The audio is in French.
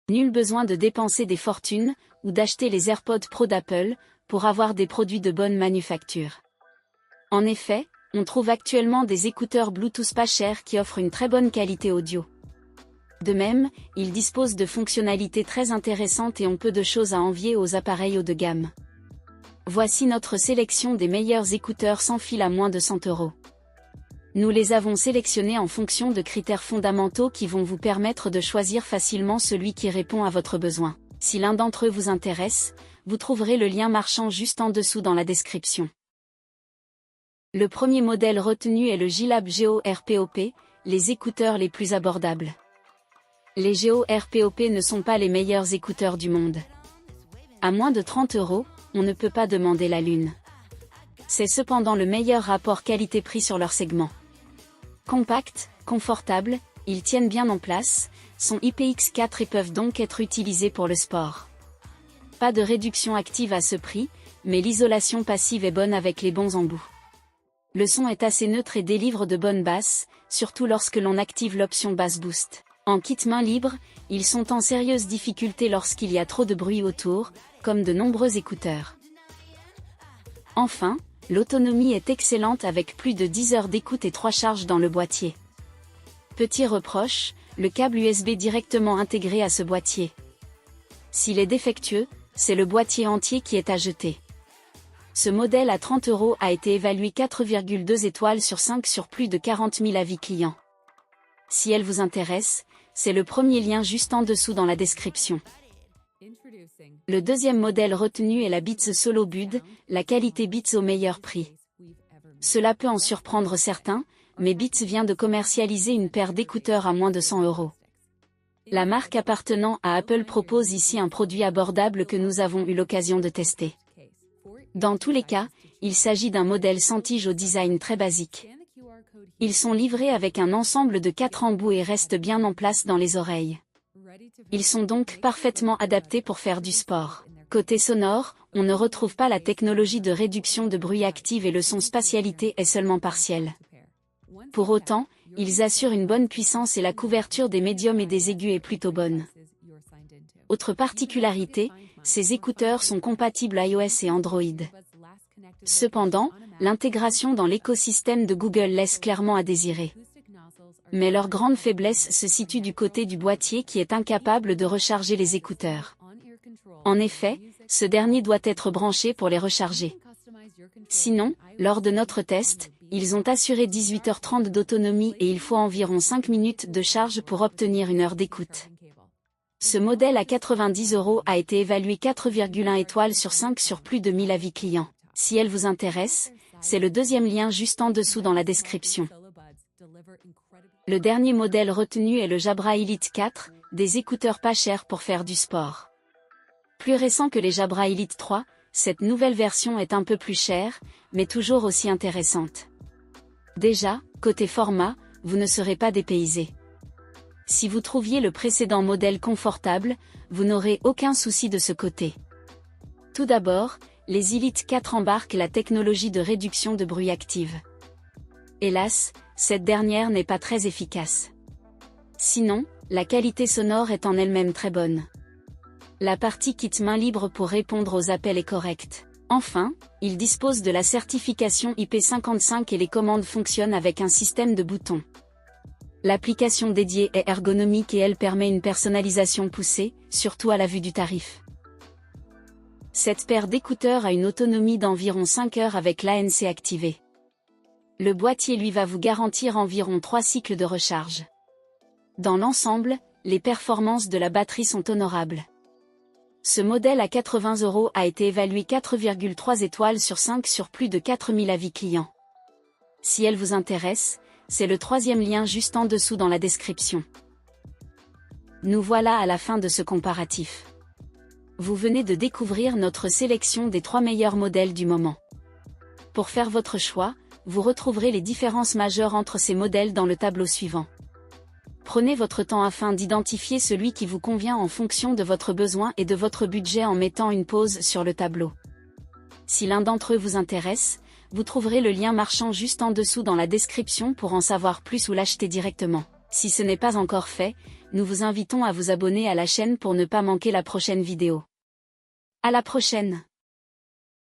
Nul besoin de dépenser des fortunes, ou d'acheter les AirPods Pro d'Apple, pour avoir des produits de bonne manufacture. En effet, on trouve actuellement des écouteurs Bluetooth pas chers qui offrent une très bonne qualité audio. De même, ils disposent de fonctionnalités très intéressantes et ont peu de choses à envier aux appareils haut de gamme. Voici notre sélection des meilleurs écouteurs sans fil à moins de 100 €. Nous les avons sélectionnés en fonction de critères fondamentaux qui vont vous permettre de choisir facilement celui qui répond à votre besoin. Si l'un d'entre eux vous intéresse, vous trouverez le lien marchand juste en dessous dans la description. Le premier modèle retenu est le G-Lab Geo RPOP, les écouteurs les plus abordables. Les Geo RPOP ne sont pas les meilleurs écouteurs du monde. À moins de 30 €, on ne peut pas demander la lune. C'est cependant le meilleur rapport qualité-prix sur leur segment. Compacts, confortables, ils tiennent bien en place, sont IPX4 et peuvent donc être utilisés pour le sport. Pas de réduction active à ce prix, mais l'isolation passive est bonne avec les bons embouts. Le son est assez neutre et délivre de bonnes basses, surtout lorsque l'on active l'option Bass Boost. En kit main libre, ils sont en sérieuse difficulté lorsqu'il y a trop de bruit autour, comme de nombreux écouteurs. Enfin, l'autonomie est excellente avec plus de 10 heures d'écoute et 3 charges dans le boîtier. Petit reproche, le câble USB directement intégré à ce boîtier. S'il est défectueux, c'est le boîtier entier qui est à jeter. Ce modèle à 30 € a été évalué 4,2 étoiles sur 5 sur plus de 40 000 avis clients. Si elle vous intéresse, c'est le premier lien juste en dessous dans la description. Le deuxième modèle retenu est la Beats Solo Bud, la qualité Beats au meilleur prix. Cela peut en surprendre certains, mais Beats vient de commercialiser une paire d'écouteurs à moins de 100 €. La marque appartenant à Apple propose ici un produit abordable que nous avons eu l'occasion de tester. Dans tous les cas, il s'agit d'un modèle sans tige au design très basique. Ils sont livrés avec un ensemble de 4 embouts et restent bien en place dans les oreilles. Ils sont donc parfaitement adaptés pour faire du sport. Côté sonore, on ne retrouve pas la technologie de réduction de bruit active et le son spatialité est seulement partiel. Pour autant, ils assurent une bonne puissance et la couverture des médiums et des aigus est plutôt bonne. Autre particularité, ces écouteurs sont compatibles iOS et Android. Cependant, l'intégration dans l'écosystème de Google laisse clairement à désirer. Mais leur grande faiblesse se situe du côté du boîtier qui est incapable de recharger les écouteurs. En effet, ce dernier doit être branché pour les recharger. Sinon, lors de notre test, ils ont assuré 18h30 d'autonomie et il faut environ 5 minutes de charge pour obtenir une heure d'écoute. Ce modèle à 90 € a été évalué 4,1 étoiles sur 5 sur plus de 1000 avis clients. Si elle vous intéresse, c'est le deuxième lien juste en dessous dans la description. Le dernier modèle retenu est le Jabra Elite 4, des écouteurs pas chers pour faire du sport. Plus récent que les Jabra Elite 3, cette nouvelle version est un peu plus chère, mais toujours aussi intéressante. Déjà, côté format, vous ne serez pas dépaysé. Si vous trouviez le précédent modèle confortable, vous n'aurez aucun souci de ce côté. Tout d'abord, les Elite 4 embarquent la technologie de réduction de bruit active. Hélas, cette dernière n'est pas très efficace. Sinon, la qualité sonore est en elle-même très bonne. La partie kit main libre pour répondre aux appels est correcte. Enfin, il dispose de la certification IP55 et les commandes fonctionnent avec un système de boutons. L'application dédiée est ergonomique et elle permet une personnalisation poussée, surtout à la vue du tarif. Cette paire d'écouteurs a une autonomie d'environ 5 heures avec l'ANC activé. Le boîtier lui va vous garantir environ 3 cycles de recharge. Dans l'ensemble, les performances de la batterie sont honorables. Ce modèle à 80 € a été évalué 4,3 étoiles sur 5 sur plus de 4000 avis clients. Si elle vous intéresse, c'est le troisième lien juste en dessous dans la description. Nous voilà à la fin de ce comparatif. Vous venez de découvrir notre sélection des 3 meilleurs modèles du moment. Pour faire votre choix, vous retrouverez les différences majeures entre ces modèles dans le tableau suivant. Prenez votre temps afin d'identifier celui qui vous convient en fonction de votre besoin et de votre budget en mettant une pause sur le tableau. Si l'un d'entre eux vous intéresse, vous trouverez le lien marchand juste en dessous dans la description pour en savoir plus ou l'acheter directement. Si ce n'est pas encore fait, nous vous invitons à vous abonner à la chaîne pour ne pas manquer la prochaine vidéo. À la prochaine!